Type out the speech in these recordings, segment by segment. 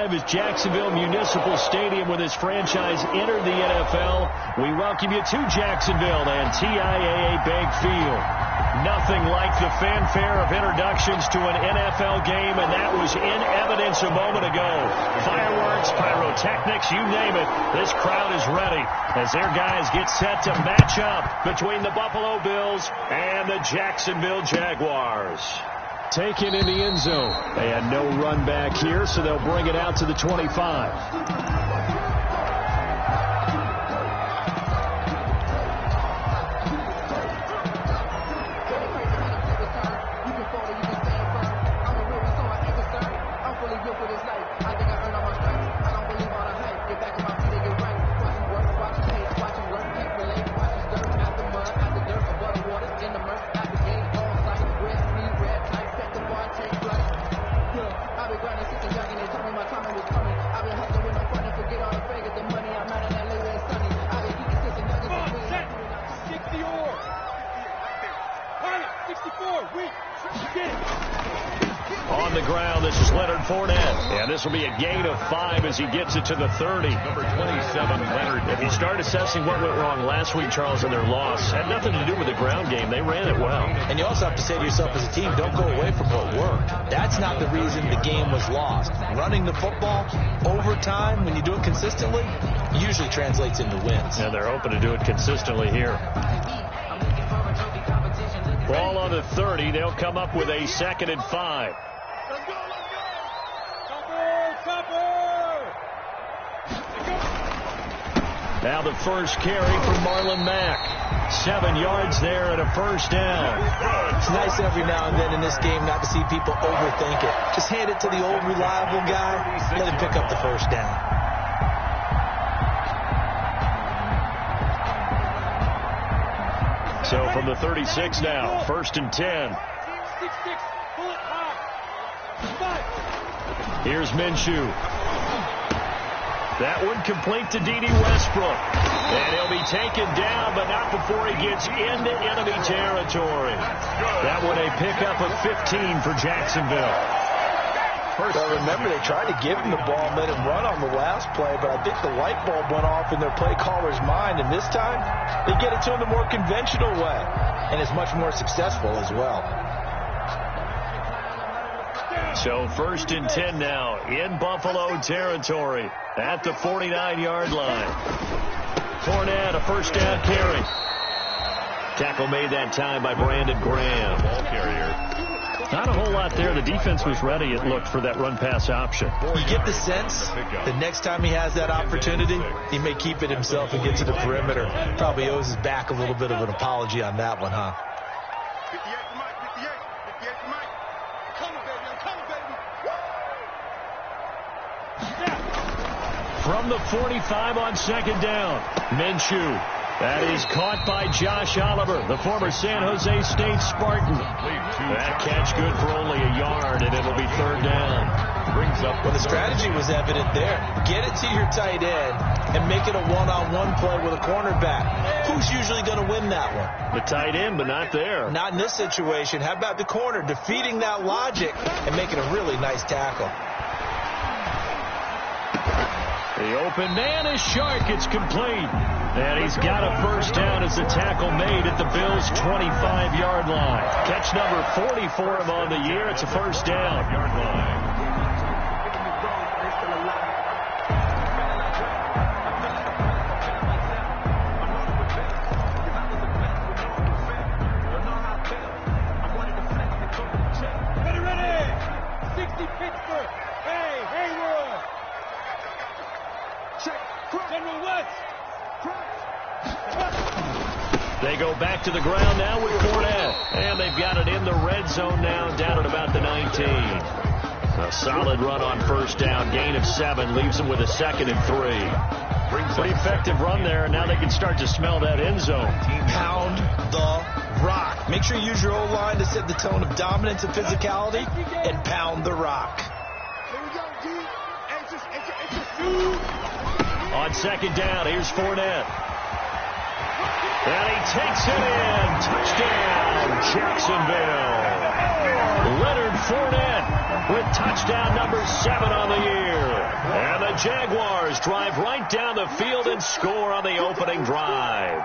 alive as Jacksonville Municipal Stadium when this franchise entered the NFL. We welcome you to Jacksonville and TIAA Bank Field. Nothing like the fanfare of introductions to an NFL game, and that was in evidence a moment ago. Fireworks, pyrotechnics, you name it. This crowd is ready as their guys get set to match up between the Buffalo Bills and the Jacksonville Jaguars. Taken in the end zone. And no run back here, so they'll bring it out to the 25. On the ground, this is Leonard Fournette. And this will be a gain of 5 as he gets it to the 30. Number 27, Leonard. If you start assessing what went wrong last week, Charles, in their loss, had nothing to do with the ground game. They ran it well. And you also have to say to yourself as a team, don't go away from what worked. That's not the reason the game was lost. Running the football over time, when you do it consistently, usually translates into wins. And they're hoping to do it consistently here. Ball on the 30. They'll come up with a 2nd and 5. Let's go, let's go. Cover. Now the first carry from Marlon Mack. 7 yards there and a first down. It's nice every now and then in this game not to see people overthink it. Just hand it to the old reliable guy. Let him pick up the first down. So from the 36 now, 1st and 10. Here's Minshew. That one complete to D.D. Westbrook. And he'll be taken down, but not before he gets into enemy territory. That one a pickup of 15 for Jacksonville. Well, remember, they tried to give him the ball and let him run on the last play, but I think the light bulb went off in their play caller's mind, and this time they get it to him the more conventional way, and it's much more successful as well. So 1st and 10 now in Buffalo territory at the 49-yard line. Fournette, a first down carry. Tackle made that time by Brandon Graham. Ball carrier. Not a whole lot there. The defense was ready, it looked, for that run-pass option. You get the sense the next time he has that opportunity, he may keep it himself and get to the perimeter. Probably owes his back a little bit of an apology on that one, huh? 58 to Mike, 58 to Mike. I'm coming, baby, I'm coming, baby. From the 45 on 2nd down, Minshew. That is caught by Josh Oliver, the former San Jose State Spartan. That catch good for only a yard, and it'll be 3rd down. Brings up. Well, the strategy was evident there. Get it to your tight end and make it a one-on-one play with a cornerback. Who's usually going to win that one? The tight end, but not there. Not in this situation. How about the corner defeating that logic and making a really nice tackle? The open man is Shark. It's complete. And he's got a first down as the tackle made at the Bills' 25-yard line. Catch number 40 for him on the year. It's a first down. Yard line. Ready. 60 Pittsburgh. Hey, Haywood. General West. They go back to the ground now with Fournette. And they've got it in the red zone now, down at about the 19. A solid run on first down. Gain of 7 leaves them with a 2nd and 3. Pretty effective run there, and now they can start to smell that end zone. Pound the rock. Make sure you use your O-line to set the tone of dominance and physicality, and pound the rock. Here we go, D. On 2nd down, here's Fournette. And he takes it in. Touchdown, Jacksonville. Leonard Fournette with touchdown number 7 on the year. the Jaguars drive right down the field and score on the opening drive.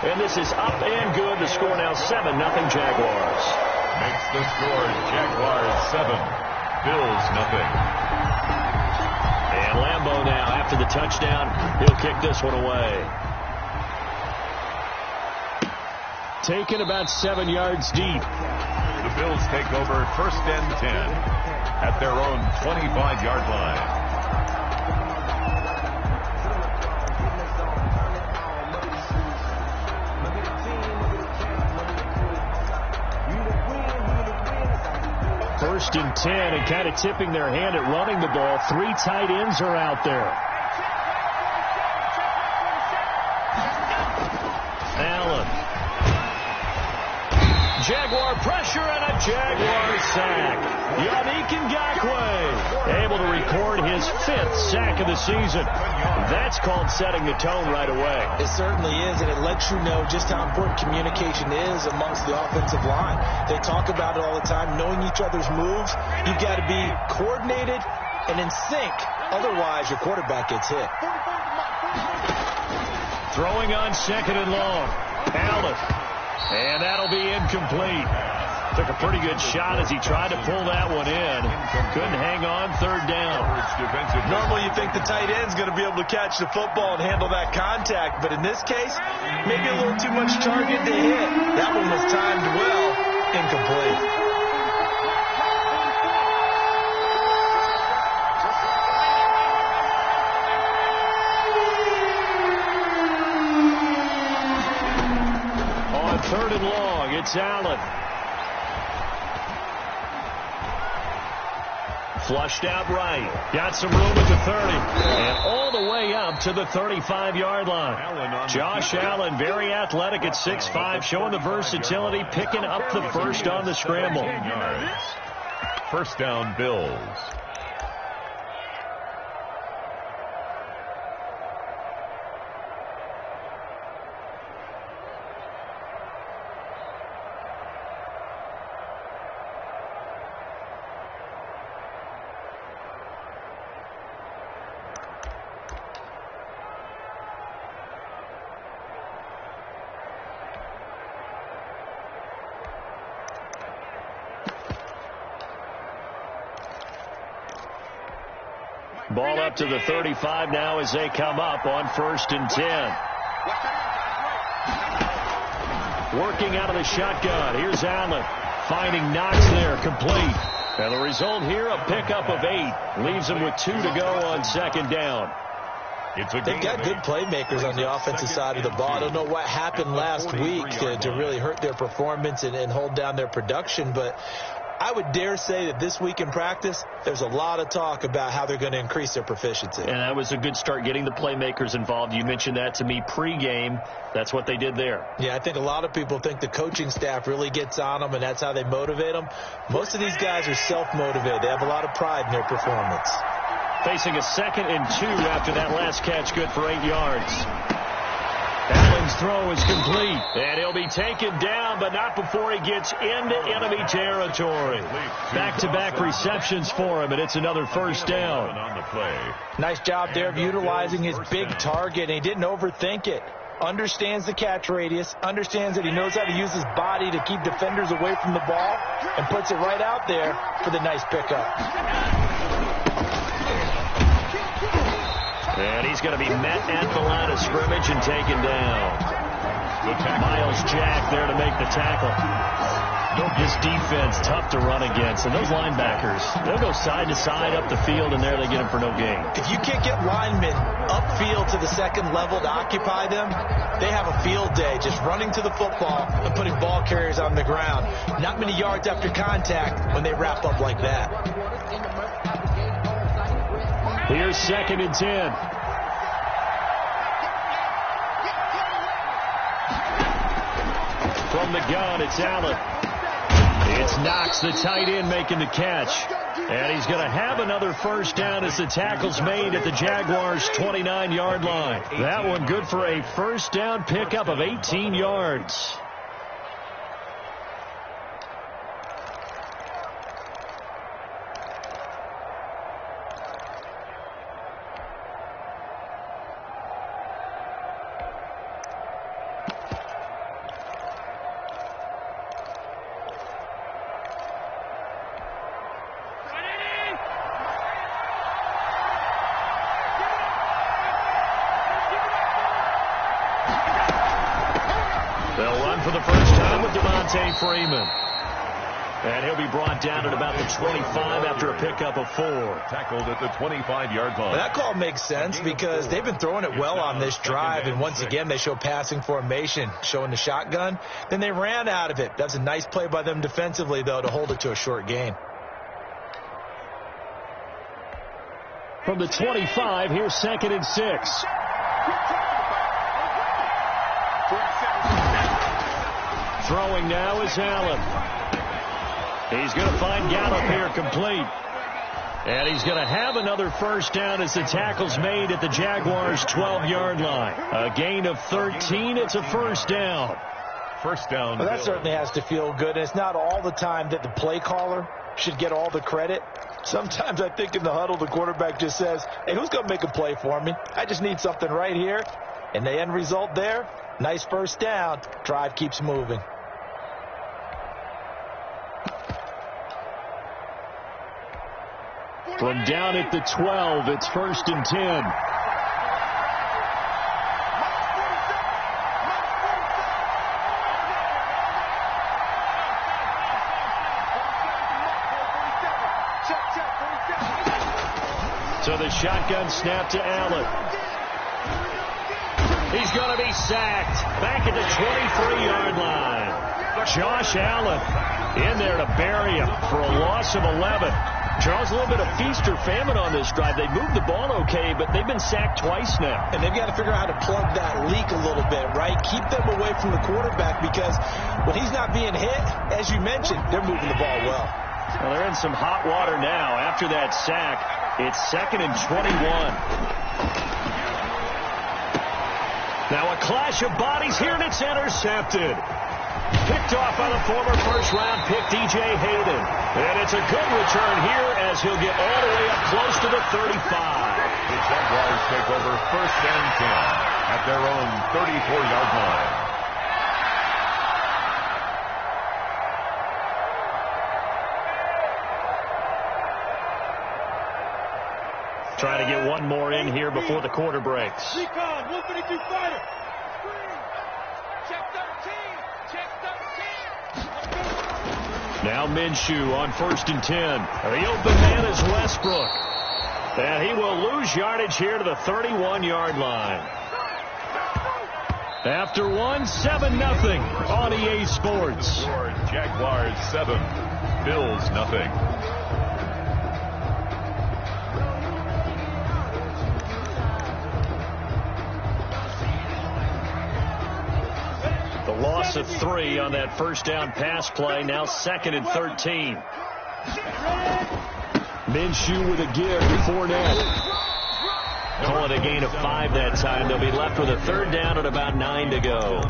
And this is up and good. The score now 7-0 Jaguars. Makes the score Jaguars 7, Bills 0. And Lambeau now, after the touchdown, he'll kick this one away. Taken about 7 yards deep. The Bills take over 1st and 10 at their own 25-yard line. First and 10, and kind of tipping their hand at running the ball. 3 tight ends are out there. Allen. Jaguar pressure and a Jaguar sack. Yannick Ngakoue able to record his 5th sack of the season. That's called setting the tone right away. It certainly is, and it lets you know just how important communication is amongst the offensive line. They talk about it all the time, knowing each other's moves. You've got to be coordinated and in sync. Otherwise, your quarterback gets hit. Throwing on 2nd and long. Allen. And that'll be incomplete. Took a pretty good shot as he tried to pull that one in. Couldn't hang on 3rd down. Normally you think the tight end's going to be able to catch the football and handle that contact, but in this case, maybe a little too much target to hit. That one was timed well. Incomplete. On 3rd and long, it's Allen. Flushed out right. Got some room at the 30. And all the way up to the 35-yard line. Josh Allen, very athletic at 6'5", showing the versatility, picking up the first on the scramble. 1st down, Bills. Ball up to the 35 now as they come up on 1st and 10. Working out of the shotgun. Here's Allen. Finding Knox there, complete. And the result here, a pickup of 8. Leaves them with 2 to go on 2nd down. They've got good playmakers on the offensive side of the ball. I don't know what happened last week to really hurt their performance and hold down their production, but I would dare say that this week in practice, there's a lot of talk about how they're going to increase their proficiency. And that was a good start, getting the playmakers involved. You mentioned that to me pregame. That's what they did there. Yeah, I think a lot of people think the coaching staff really gets on them, and that's how they motivate them. Most of these guys are self-motivated. They have a lot of pride in their performance. Facing a 2nd and 2 after that last catch, good for 8 yards. Allen's throw is complete, and he'll be taken down, but not before he gets into enemy territory. Back-to-back receptions for him, and it's another 1st down. Nice job there of utilizing his big target, and he didn't overthink it. Understands the catch radius, understands that he knows how to use his body to keep defenders away from the ball, and puts it right out there for the nice pickup. And he's going to be met at the line of scrimmage and taken down. Miles Jack there to make the tackle. This defense, tough to run against. And those linebackers, they'll go side to side up the field, and there they get them for no gain. If you can't get linemen upfield to the 2nd level to occupy them, they have a field day just running to the football and putting ball carriers on the ground. Not many yards after contact when they wrap up like that. Here's 2nd and 10. From the gun, it's Allen. It's Knox, the tight end, making the catch. And he's going to have another 1st down as the tackle's made at the Jaguars' 29-yard line. That one good for a 1st down pickup of 18 yards. Devontae Freeman. And he'll be brought down at about the 25 after a pickup of 4. Tackled at the 25-yard line. Well, that call makes sense because they've been throwing it well on this drive, and once again they show passing formation, showing the shotgun. Then they ran out of it. That's a nice play by them defensively, though, to hold it to a short gain. From the 25, here's 2nd and 6. Throwing now is Allen. He's going to find Gallup here complete. And he's going to have another first down as the tackle's made at the Jaguars' 12-yard line. A gain of 13. It's a first down. First down. Well, that certainly has to feel good. And it's not all the time that the play caller should get all the credit. Sometimes I think in the huddle the quarterback just says, hey, who's going to make a play for me? I just need something right here. And the end result there, nice first down. Drive keeps moving. From down at the 12, it's 1st and 10. So the shotgun snap to Allen. He's going to be sacked. Back at the 23-yard line. Josh Allen in there to bury him for a loss of 11. Charles, a little bit of feast or famine on this drive. They moved the ball okay, but they've been sacked twice now. And they've got to figure out how to plug that leak a little bit, right? Keep them away from the quarterback because when he's not being hit, as you mentioned, they're moving the ball well. Well, they're in some hot water now. After that sack, it's 2nd and 21. Now a clash of bodies here, and it's intercepted. Picked off by the former first-round pick, DJ Hayden. And it's a good return here as he'll get all the way up close to the 35. The Jaguars take over 1st and 10 at their own 34-yard line. Trying to get one more in here before the quarter breaks. Recon, 152 fighter. Now Minshew on 1st and 10. The open man is Westbrook. And he will lose yardage here to the 31-yard line. After one, 7-0 on EA Sports. Jaguars 7, Bills nothing. Loss of 3 on that first down pass play. Now 2nd and 13. Minshew with a give to Fournette. Call it a gain of 5 that time. They'll be left with a 3rd down and about 9 to go.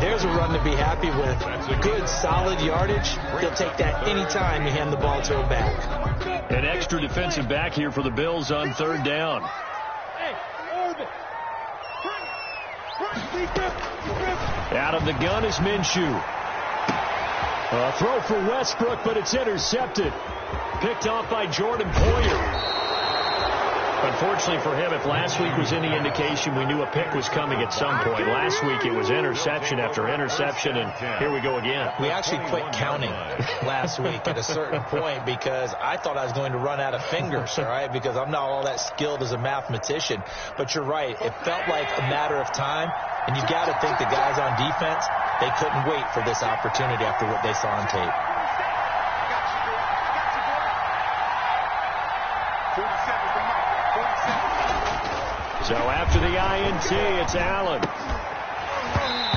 There's a run to be happy with. Good, solid yardage. They'll take that any time you hand the ball to a back. An extra defensive back here for the Bills on 3rd down. Out of the gun is Minshew. A throw for Westbrook, but it's intercepted. Picked off by Jordan Poyer. Unfortunately for him, if last week was any indication, we knew a pick was coming at some point. Last week it was interception after interception, and here we go again. We actually quit counting last week at a certain point because I thought I was going to run out of fingers, all right, because I'm not all that skilled as a mathematician. But you're right. It felt like a matter of time, and you got to think the guys on defense, they couldn't wait for this opportunity after what they saw on tape. So after the INT, it's Allen.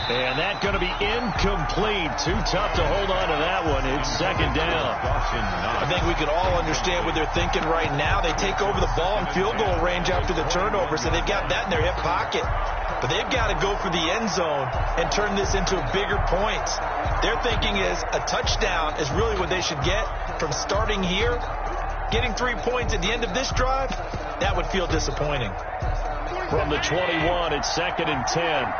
And that's going to be incomplete. Too tough to hold on to that one. It's 2nd down. I think we can all understand what they're thinking right now. They take over the ball in field goal range after the turnover, so they've got that in their hip pocket. But they've got to go for the end zone and turn this into bigger points. Their thinking is a touchdown is really what they should get from starting here. Getting 3 points at the end of this drive, that would feel disappointing. From the 21, it's 2nd and 10.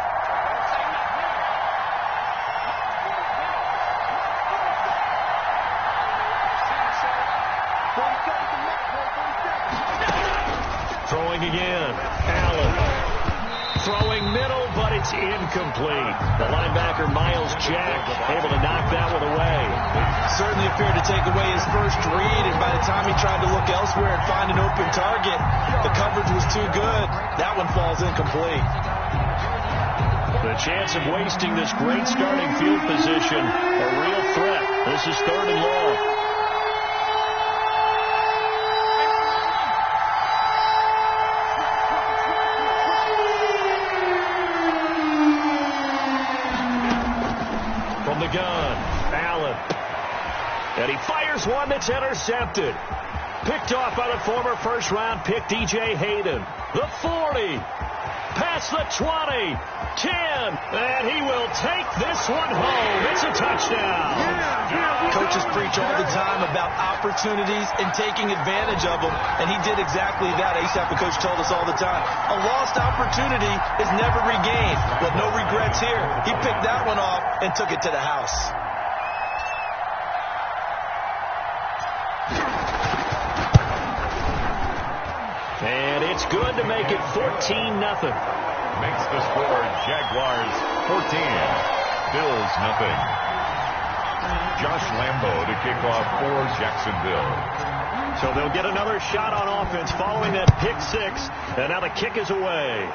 Throwing again. Allen. Throwing middle, but it's It's incomplete. The linebacker, Miles Jack, able to knock that one away. Certainly appeared to take away his first read, and by the time he tried to look elsewhere and find an open target, the coverage was too good. That one falls incomplete. The chance of wasting this great starting field position, a real threat. This is 3rd and long. From the gun, Allen. And he fires one that's intercepted. Picked off by the former first-round pick, D.J. Hayden. The 40. Past the 20. 10. And he will take this one home. It's a touchdown. Coaches preach all the time about opportunities and taking advantage of them, and he did exactly that. I used to have a coach told us all the time, a lost opportunity is never regained. But no regrets here. He picked that one off and took it to the house. And it's good to make it 14-0. Makes the score Jaguars 14, Bills nothing. Josh Lambo to kick off for Jacksonville. So they'll get another shot on offense following that pick six. And now the kick is away.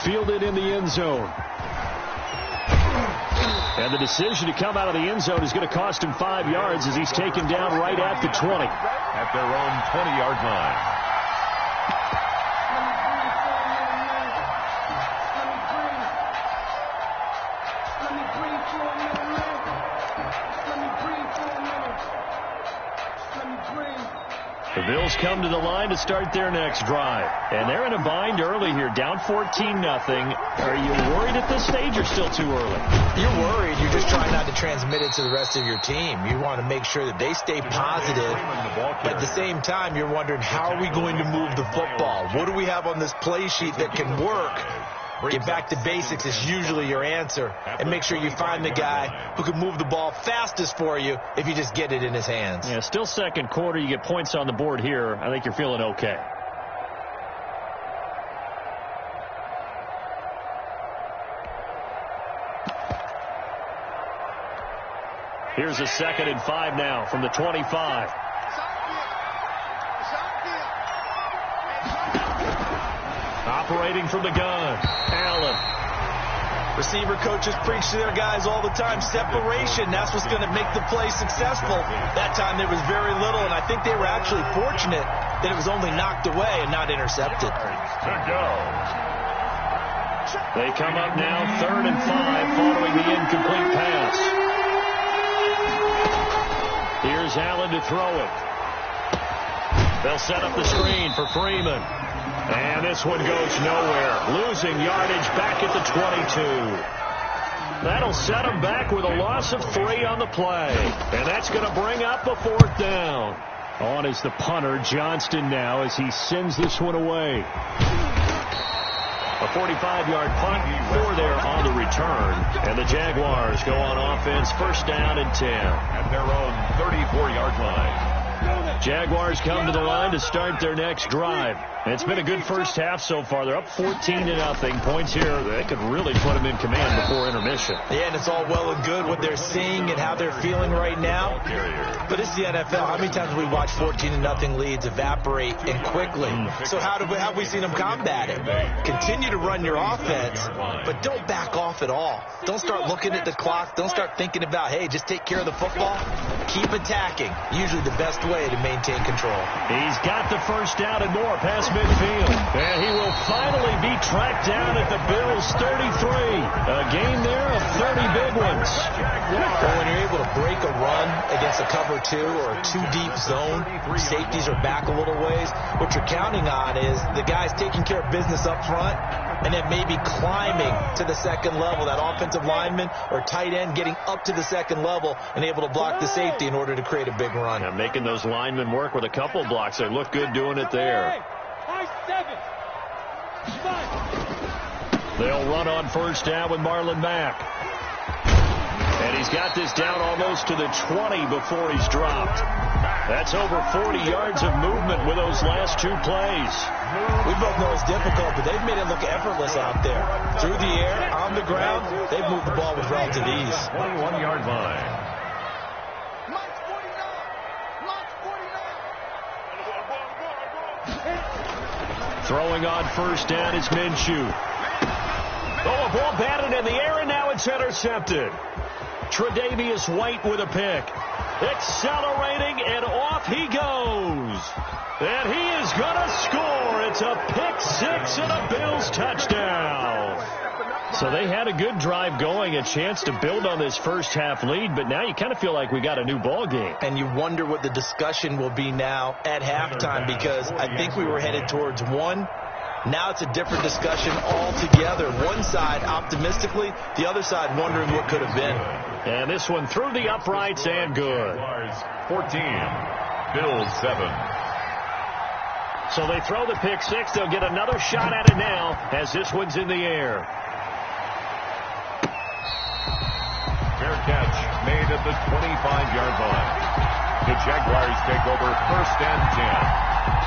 Fielded in the end zone. And the decision to come out of the end zone is going to cost him 5 yards as he's taken down right at the 20. At their own 20-yard line. The Bills come to the line to start their next drive. And they're in a bind early here, down 14-0. Are you worried at this stage or still too early? You're worried. You're just trying not to transmit it to the rest of your team. You want to make sure that they stay positive. But at the same time, you're wondering, how are we going to move the football? What do we have on this play sheet that can work? Get back to basics is usually your answer. And make sure you find the guy who can move the ball fastest for you if you just get it in his hands. Yeah, still second quarter. You get points on the board here. I think you're feeling okay. Here's a 2nd and 5 now from the 25. Operating from the gun, Allen. Receiver coaches preach to their guys all the time. Separation, that's what's going to make the play successful. That time there was very little, and I think they were actually fortunate that it was only knocked away and not intercepted. They come up now 3rd and 5 following the incomplete pass. Here's Allen to throw it. They'll set up the screen for Freeman. And this one goes nowhere. Losing yardage back at the 22. That'll set them back with a loss of 3 on the play. And that's going to bring up a 4th down. On is the punter, Johnston, now as he sends this one away. A 45-yard punt, 4 there on the return. And the Jaguars go on offense, 1st down and 10. At their own 34-yard line. Jaguars come to the line to start their next drive. And it's been a good first half so far. They're up 14-0. Points here, they could really put them in command before intermission. Yeah, and it's all well and good what they're seeing and how they're feeling right now. But it's the NFL. How many times have we watched 14-0 leads evaporate and quickly? So how have we seen them combat it? Continue to run your offense, but don't back off at all. Don't start looking at the clock. Don't start thinking about, hey, just take care of the football. Keep attacking. Usually the best way to maintain control. He's got the 1st down and more past midfield. And he will finally be tracked down at the Bills' 33. A game there of 30 big ones. Well, when you're able to break a run against a cover 2 or a 2-deep zone, safeties are back a little ways. What you're counting on is the guys taking care of business up front and then maybe climbing to the 2nd level. That offensive lineman or tight end getting up to the 2nd level and able to block the safety in order to create a big run. Yeah, making those linemen work with a couple blocks. They look good doing it there. They'll run on 1st down with Marlon Mack. And he's got this down almost to the 20 before he's dropped. That's over 40 yards of movement with those last two plays. We both know it's difficult, but they've made it look effortless out there. Through the air, on the ground, they've moved the ball with relative ease. 21-yard line. Mike's 49. Mike's 49. Throwing on first down is Minshew. Oh, a ball batted in the air, and now it's intercepted. Tre'Davious White with a pick. Accelerating, and off he goes. And he is going to score. It's a pick six and a Bills touchdown. So they had a good drive going, a chance to build on this first half lead, but now you kind of feel like we got a new ball game. And you wonder what the discussion will be now at halftime, because I think we were headed towards one. Now it's a different discussion altogether. One side optimistically, the other side wondering what could have been. And this one through the uprights and good. 14, Bills 7. So they throw the pick six. They'll get another shot at it now as this one's in the air. Fair catch made at the 25-yard line. The Jaguars take over first and 10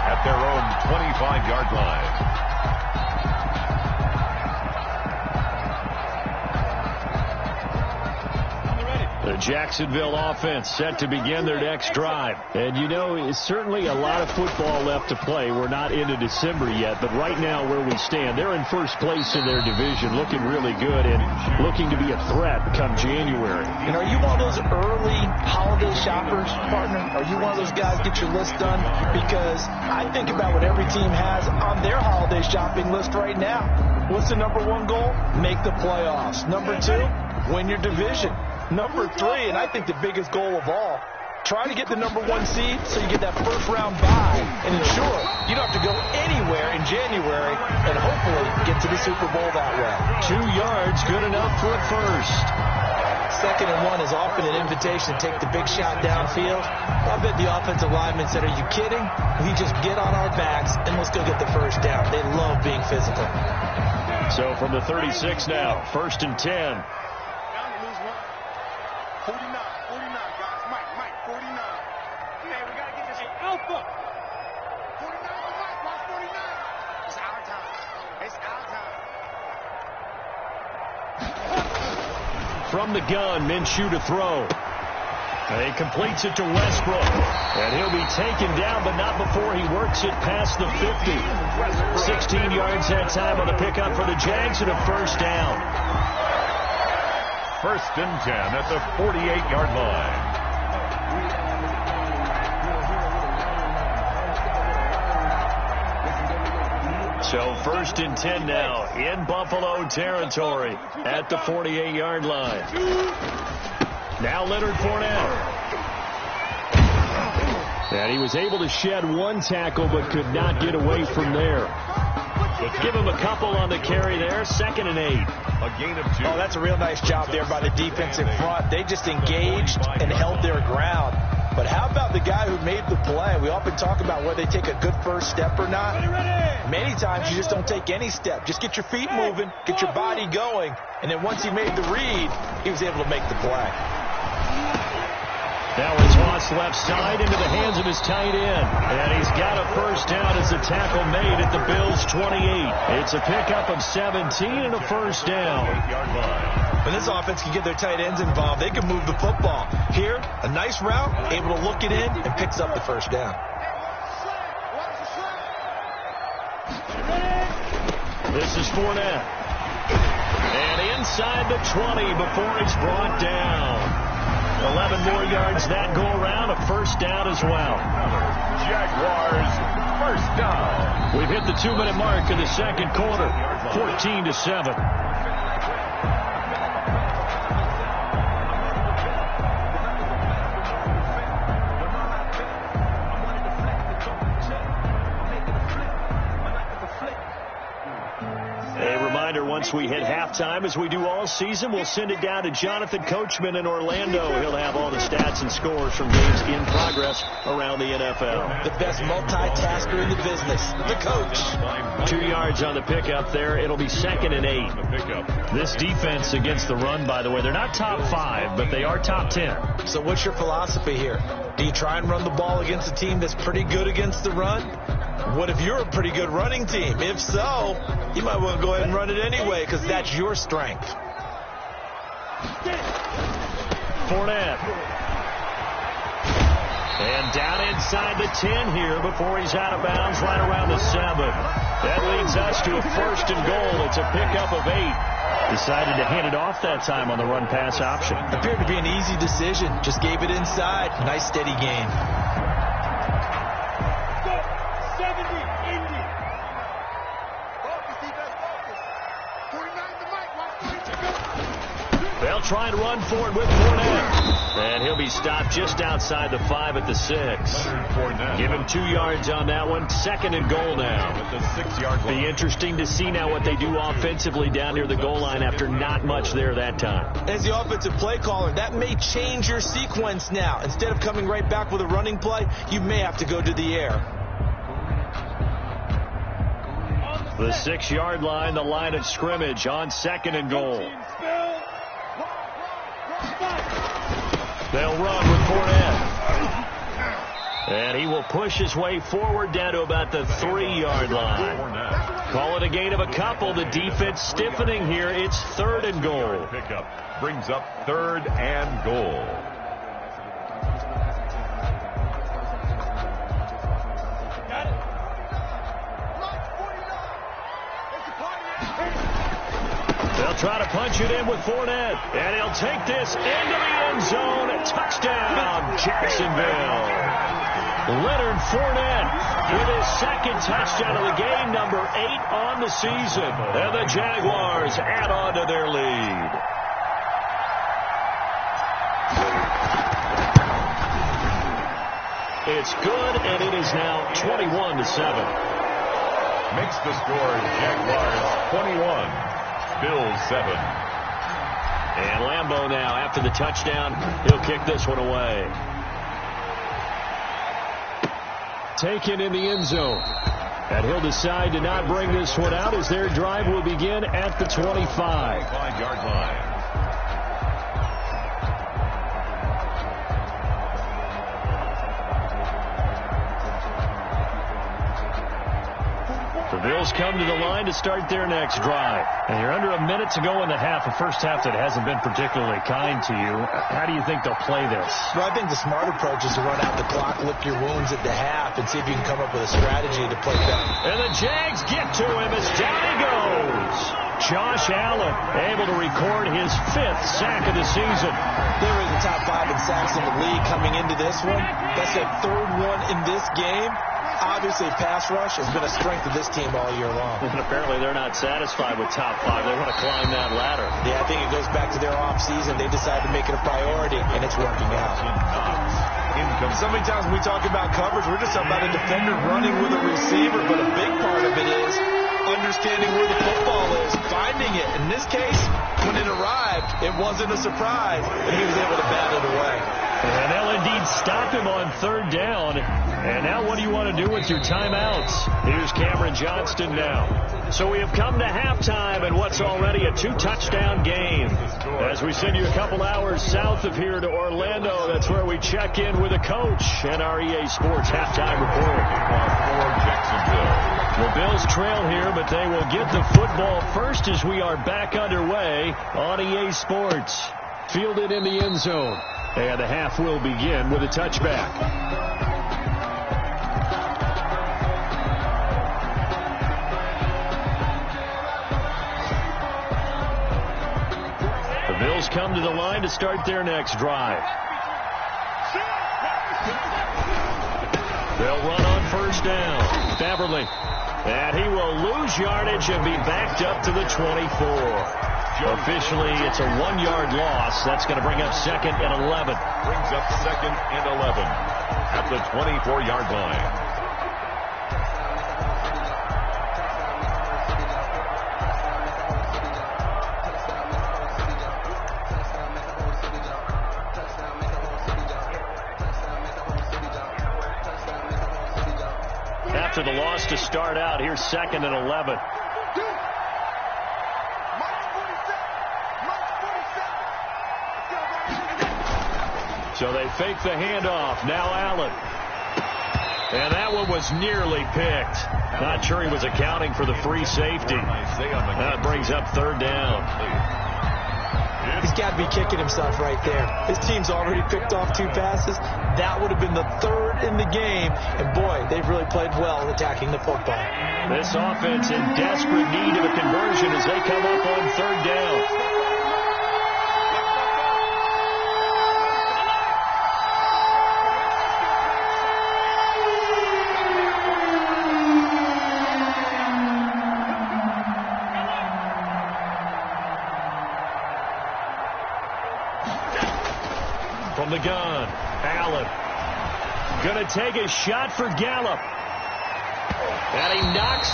at their own 25-yard line. The Jacksonville offense set to begin their next drive. And, you know, it's certainly a lot of football left to play. We're not into December yet, but right now where we stand, they're in first place in their division, looking really good and looking to be a threat come January. And are you one of those early holiday shoppers, partner? Are you one of those guys get your list done? Because I think about what every team has on their holiday shopping list right now. What's the number one goal? Make the playoffs. Number two, win your division. Number three, and I think the biggest goal of all, try to get the number one seed so you get that first round bye and ensure you don't have to go anywhere in January and hopefully get to the Super Bowl that way. 2 yards, good enough for a first. 2nd and 1 is often an invitation to take the big shot downfield. I bet the offensive lineman said, are you kidding? We just get on our backs and let's go get the first down. They love being physical. So from the 36 now, 1st and 10. 49, guys. Mike, 49. Man, we got to get this alpha. 49, Mike, 49. It's our time. It's our time. From the gun, Minshew to throw. And he completes it to Westbrook. And he'll be taken down, but not before he works it past the 50. 16 yards that time on the pickup for the Jags and a first down. 1st and 10 at the 48-yard line. So 1st and 10 now in Buffalo territory at the 48-yard line. Now Leonard Fournette. And he was able to shed one tackle but could not get away from there. Give him a couple on the carry there. 2nd and 8. A gain of 2. Oh, that's a real nice job there by the defensive front. They just engaged and held their ground. But how about the guy who made the play? We often talk about whether they take a good first step or not. Many times you just don't take any step. Just get your feet moving, get your body going, and then once he made the read, he was able to make the play. Now a toss left side into the hands of his tight end. And he's got a first down as a tackle made at the Bills' 28. It's a pickup of 17 and a first down. 8-yard line. When this offense can get their tight ends involved, they can move the football. Here, a nice route, able to look it in, and picks up the first down. This is Fournette. And inside the 20 before he's brought down. 11 more yards that go around, a first down as well. Jaguars first down. We've hit the 2-minute mark of the second quarter, 14-7. we hit halftime, as we do all season, we'll send it down to Jonathan Coachman in Orlando. He'll have all the stats and scores from games in progress around the NFL. The best multitasker in the business, the coach. 2 yards on the pickup there. It'll be 2nd and 8. This defense against the run, by the way, they're not top 5, but they are top 10. So what's your philosophy here? Do you try and run the ball against a team that's pretty good against the run? What if you're a pretty good running team? If so, you might want to go ahead and run it anyway, because that's your strength. Fournette. And down inside the 10 here before he's out of bounds, right around the 7. That leads us to a 1st and goal. It's a pickup of 8. Decided to hand it off that time on the run-pass option. Appeared to be an easy decision. Just gave it inside. Nice steady gain. They'll try and run for it with Fournette. And he'll be stopped just outside the 5 at the 6. Give him 2 yards on that one. 2nd and goal now. At the 6-yard line. Be interesting to see now what they do offensively down near the goal line after not much there that time. As the offensive play caller, that may change your sequence now. Instead of coming right back with a running play, you may have to go to the air. The 6-yard line, the line of scrimmage on 2nd and goal. They'll run with Fournette. And he will push his way forward down to about the 3-yard line. Call it a gain of a couple. The defense stiffening here. It's 3rd and goal. Pickup brings up 3rd and goal. They'll try to punch it in with Fournette. And he'll take this into the end zone. Touchdown, Jacksonville. Leonard Fournette with his 2nd touchdown of the game, number 8 on the season. And the Jaguars add on to their lead. It's good, and it is now 21-7. Makes the score Jaguars 21. Bills 7. And Lambeau now, after the touchdown, he'll kick this one away. Taken in the end zone. And he'll decide to not bring this one out as their drive will begin at the 25. 5-yard line. The Bills come to the line to start their next drive. And you're under a minute to go in the half, a first half that hasn't been particularly kind to you. How do you think they'll play this? Well, I think the smart approach is to run out the clock, lick your wounds at the half, and see if you can come up with a strategy to play better. And the Jags get to him as down he goes. Josh Allen able to record his 5th sack of the season. They were in the top 5 in sacks in the league coming into this one. That's their 3rd one in this game. Obviously, pass rush has been a strength of this team all year long. And apparently they're not satisfied with top 5. They want to climb that ladder. Yeah, I think it goes back to their offseason. They decided to make it a priority, and it's working out. So many times when we talk about coverage, we're just talking about a defender running with a receiver, but a big part of it is understanding where the football is, finding it. In this case, when it arrived, it wasn't a surprise, and he was able to bat it away. And they'll indeed stop him on 3rd down. And now what do you want to do with your timeouts? Here's Cameron Johnston now. So we have come to halftime and what's already a 2-touchdown game. As we send you a couple hours south of here to Orlando, that's where we check in with a coach and our EA Sports halftime report. For Jacksonville. The Bills trail here, but they will get the football first as we are back underway on EA Sports. Fielded in the end zone. And the half will begin with a touchback. The Bills come to the line to start their next drive. They'll run on 1st down. Beverly. And he will lose yardage and be backed up to the 24. Officially, it's a 1-yard loss. That's going to bring up 2nd and 11. Brings up 2nd and 11 at the 24-yard line. after the loss to start out. Here's 2nd and 11. So they fake the handoff. Now Allen. And that one was nearly picked. Not sure he was accounting for the free safety. That brings up 3rd down. He's got to be kicking himself right there. His team's already picked off 2 passes. That would have been the 3rd in the game. And, boy, they've really played well attacking the football. This offense in desperate need of a conversion as they come up on 3rd down. From the gun, Allen. Going to take a shot for Gallup. And he knocks the